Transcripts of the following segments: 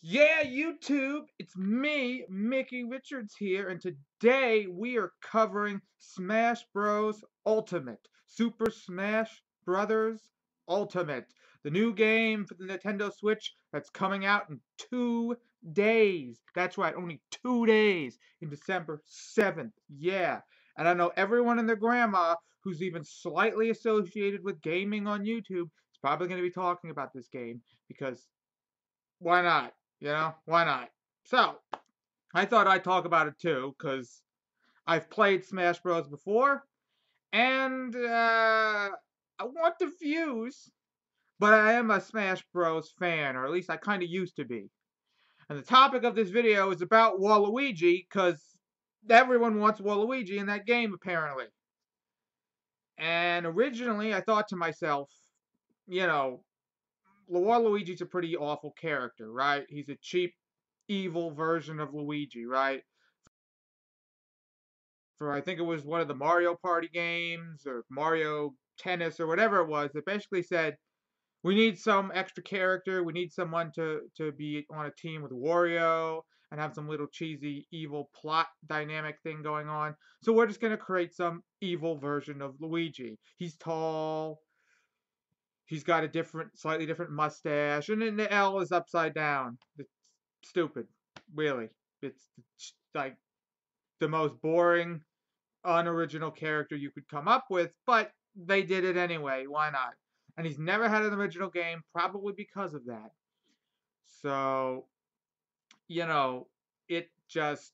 Yeah, YouTube, it's me, Mickey Richards here, and today we are covering Smash Bros. Ultimate. Super Smash Brothers Ultimate. The new game for the Nintendo Switch that's coming out in 2 days. That's right, only 2 days in December 7th. Yeah. And I know everyone and their grandma who's even slightly associated with gaming on YouTube is probably going to be talking about this game because why not? Why not? So, I thought I'd talk about it too, because I've played Smash Bros. Before, and I want the views, but I am a Smash Bros. Fan, or at least I kind of used to be. And the topic of this video is about Waluigi, because everyone wants Waluigi in that game, apparently. And originally, I thought to myself, you know, Waluigi's a pretty awful character, right? He's a cheap, evil version of Luigi, right? For I think it was one of the Mario Party games or Mario Tennis or whatever it was, that basically said we need some extra character. We need someone to be on a team with Wario and have some little cheesy evil plot dynamic thing going on. So we're just gonna create some evil version of Luigi. He's tall. He's got a slightly different mustache, and then the L is upside down. It's stupid, really. It's like the most boring, unoriginal character you could come up with, but they did it anyway. Why not? And he's never had an original game, probably because of that. So, you know, it just.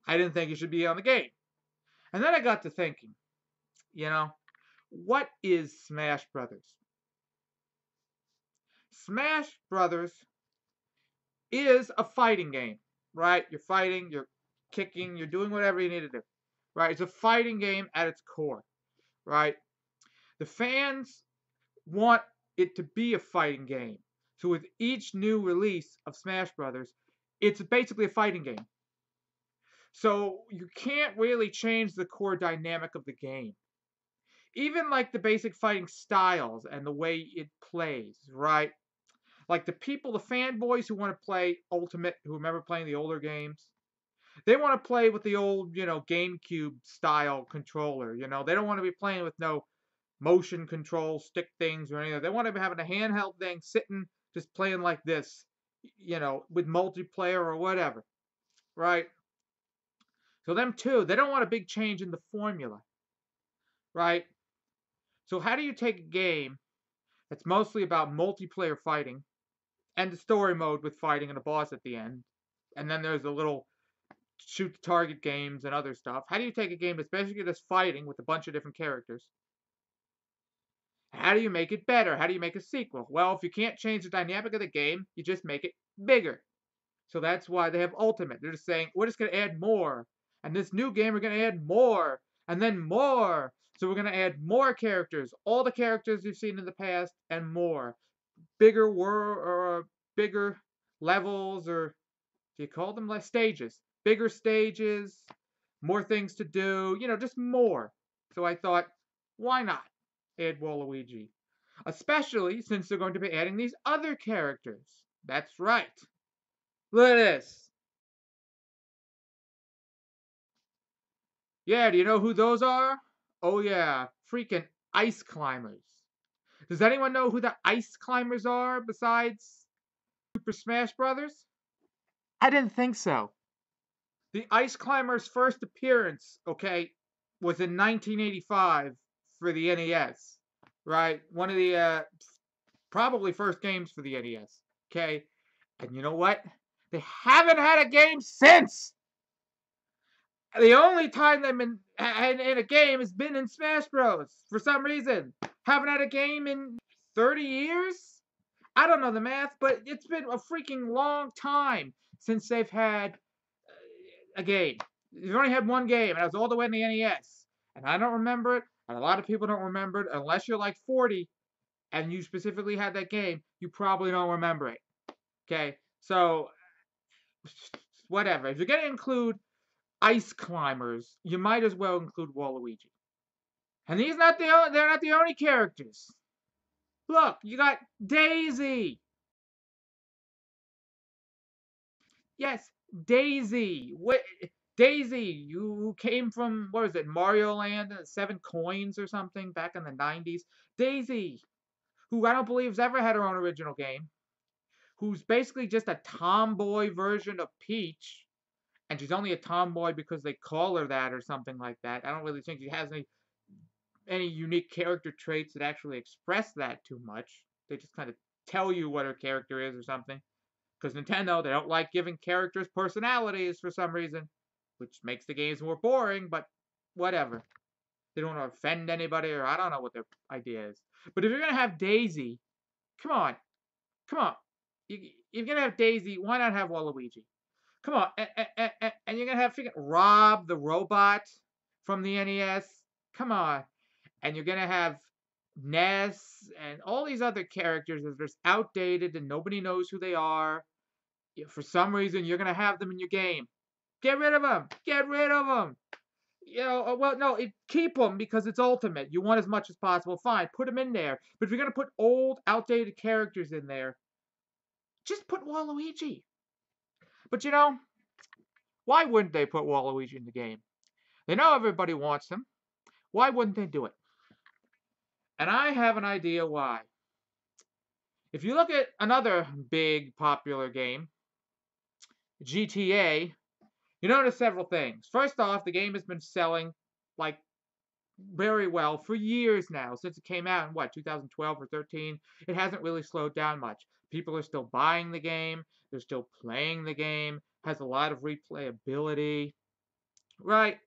I didn't think he should be on the game. And then I got to thinking, you know, what is Smash Brothers? Smash Brothers is a fighting game, right? You're fighting, you're kicking, you're doing whatever you need to do, right? It's a fighting game at its core, right? The fans want it to be a fighting game. So with each new release of Smash Brothers, it's basically a fighting game. So you can't really change the core dynamic of the game. Even like the basic fighting styles and the way it plays, right? Like the people, the fanboys who want to play Ultimate, who remember playing the older games, they want to play with the old, GameCube style controller. They don't want to be playing with no motion control stick things or anything. They want to be having a handheld thing, sitting just playing like this, with multiplayer or whatever, right? So them too, they don't want a big change in the formula, right? So how do you take a game that's mostly about multiplayer fighting and the story mode with fighting and a boss at the end, and then there's a little shoot the target games and other stuff. How do you take a game that's basically just fighting with a bunch of different characters? How do you make it better? How do you make a sequel? Well, if you can't change the dynamic of the game, you just make it bigger. So that's why they have Ultimate. They're just saying, we're just going to add more. And this new game, we're going to add more. And then more. So we're going to add more characters. All the characters you've seen in the past and more. Bigger world or bigger levels, or do you call them, like stages? Bigger stages, more things to do, just more. So I thought, why not add Waluigi? Especially since they're going to be adding these other characters. That's right. Look at this. Yeah, do you know who those are? Oh yeah, freaking ice climbers. Does anyone know who the ice climbers are besides Super Smash Brothers? I didn't think so. The Ice Climbers' first appearance, okay, was in 1985 for the NES, right? One of the probably first games for the NES, okay? And you know what? They haven't had a game since. The only time they've been in a game has been in Smash Bros. For some reason. Haven't had a game in 30 years? I don't know the math, but it's been a freaking long time since they've had a game. They've only had one game, and it was all the way in the NES. And I don't remember it, and a lot of people don't remember it. Unless you're like 40 and you specifically had that game, you probably don't remember it. Okay? So, whatever. If you're going to include ice climbers, you might as well include Waluigi. And they're not the only characters. Look, you got Daisy. Yes, Daisy. What? Daisy, you came from, what was it, Mario Land and 7 coins or something back in the 90s. Daisy, who I don't believe has ever had her own original game, who's basically just a tomboy version of Peach, and she's only a tomboy because they call her that or something like that. I don't really think she has any unique character traits that actually express that too much. They just kind of tell you what her character is or something. Because Nintendo, they don't like giving characters personalities for some reason, which makes the games more boring, but whatever. They don't want to offend anybody, or I don't know what their idea is. But if you're going to have Daisy, come on, come on. You're going to have Daisy, why not have Waluigi? Come on, and you're going to have freaking Rob the robot from the NES? Come on. And you're going to have Ness and all these other characters that are just outdated and nobody knows who they are. For some reason, you're going to have them in your game. Get rid of them. Get rid of them. Well, no, keep them because it's Ultimate. You want as much as possible. Fine, put them in there. But if you're going to put old, outdated characters in there, just put Waluigi. But why wouldn't they put Waluigi in the game? They know everybody wants him. Why wouldn't they do it? And I have an idea why. If you look at another big popular game, GTA, you notice several things. First off, the game has been selling like very well for years now, since it came out in 2012 or 13. It hasn't really slowed down much. People are still buying the game, they're still playing the game, has a lot of replayability, right?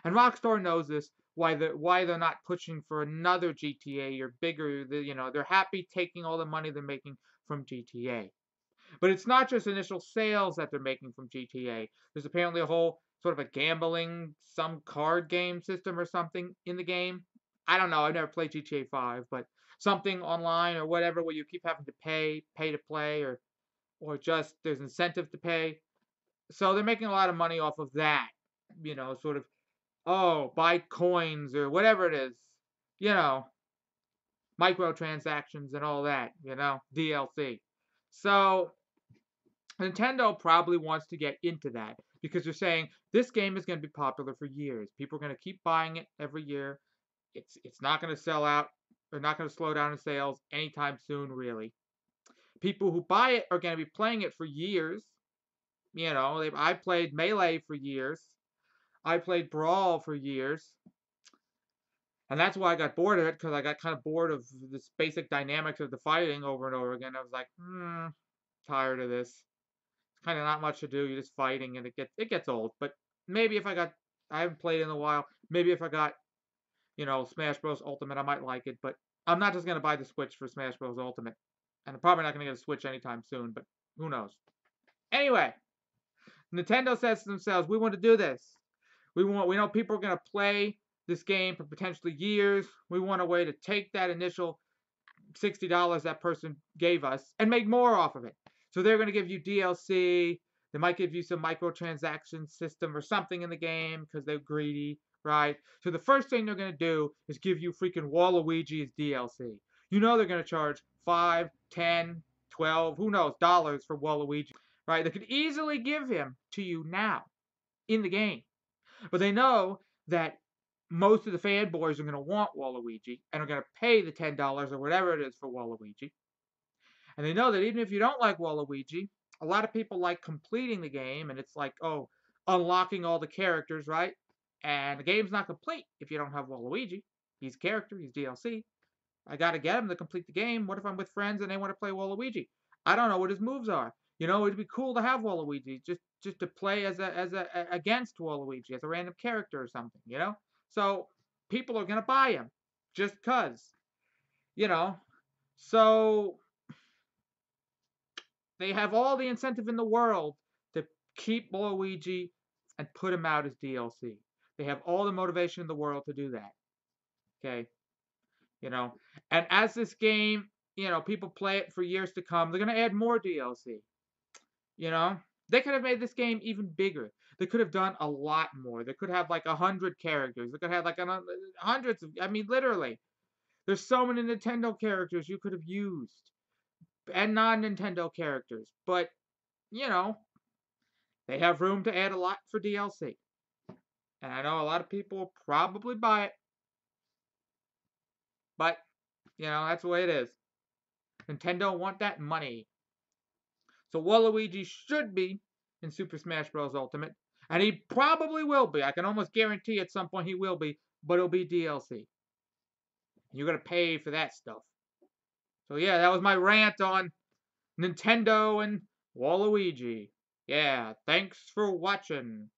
And Rockstar knows this. Why they're not pushing for another GTA or bigger. They're happy taking all the money they're making from GTA. But it's not just initial sales that they're making from GTA. There's apparently a whole sort of a gambling, some card game system or something in the game. I don't know. I've never played GTA 5, but something online or whatever where you keep having to pay to play, or just there's incentive to pay. So they're making a lot of money off of that. Sort of, oh, buy coins or whatever it is. You know, microtransactions and all that. DLC. So Nintendo probably wants to get into that because they're saying this game is going to be popular for years. People are going to keep buying it every year. It's not going to sell out. They're not going to slow down in sales anytime soon, really. People who buy it are going to be playing it for years. I played Melee for years. I played Brawl for years. And that's why I got bored of it, because I got kind of bored of this basic dynamics of the fighting over and over again. I was like, tired of this. Kind of not much to do. You're just fighting, and it gets old. But maybe if I haven't played in a while. Maybe if I got Smash Bros. Ultimate, I might like it. But I'm not just gonna buy the Switch for Smash Bros. Ultimate, and I'm probably not gonna get a Switch anytime soon. But who knows? Anyway, Nintendo says to themselves, "We want to do this. We know people are gonna play this game for potentially years. We want a way to take that initial $60 that person gave us and make more off of it. So they're going to give you DLC. They might give you some microtransaction system or something in the game because they're greedy, right? So the first thing they're going to do is give you freaking Waluigi as DLC. They're going to charge 5, 10, 12, who knows, dollars for Waluigi, right? They could easily give him to you now in the game. But they know that most of the fanboys are going to want Waluigi and are going to pay the $10 or whatever it is for Waluigi. And they know that even if you don't like Waluigi, a lot of people like completing the game, and it's like, oh, unlocking all the characters, right? And the game's not complete if you don't have Waluigi. He's a character, he's DLC. I gotta get him to complete the game. What if I'm with friends and they want to play Waluigi? I don't know what his moves are. It'd be cool to have Waluigi just to play as against Waluigi as a random character or something. So people are gonna buy him just cause. So they have all the incentive in the world to keep Waluigi and put him out as DLC. They have all the motivation in the world to do that. Okay? And as this game, people play it for years to come, they're going to add more DLC. They could have made this game even bigger. They could have done a lot more. They could have like 100 characters. They could have like hundreds of, literally. There's so many Nintendo characters you could have used. And non-Nintendo characters. But, They have room to add a lot for DLC. And I know a lot of people will probably buy it. But, that's the way it is. Nintendo want that money. So Waluigi should be in Super Smash Bros. Ultimate. And he probably will be. I can almost guarantee at some point he will be. But it'll be DLC. You're going to pay for that stuff. So yeah, that was my rant on Nintendo and Waluigi. Yeah, thanks for watching.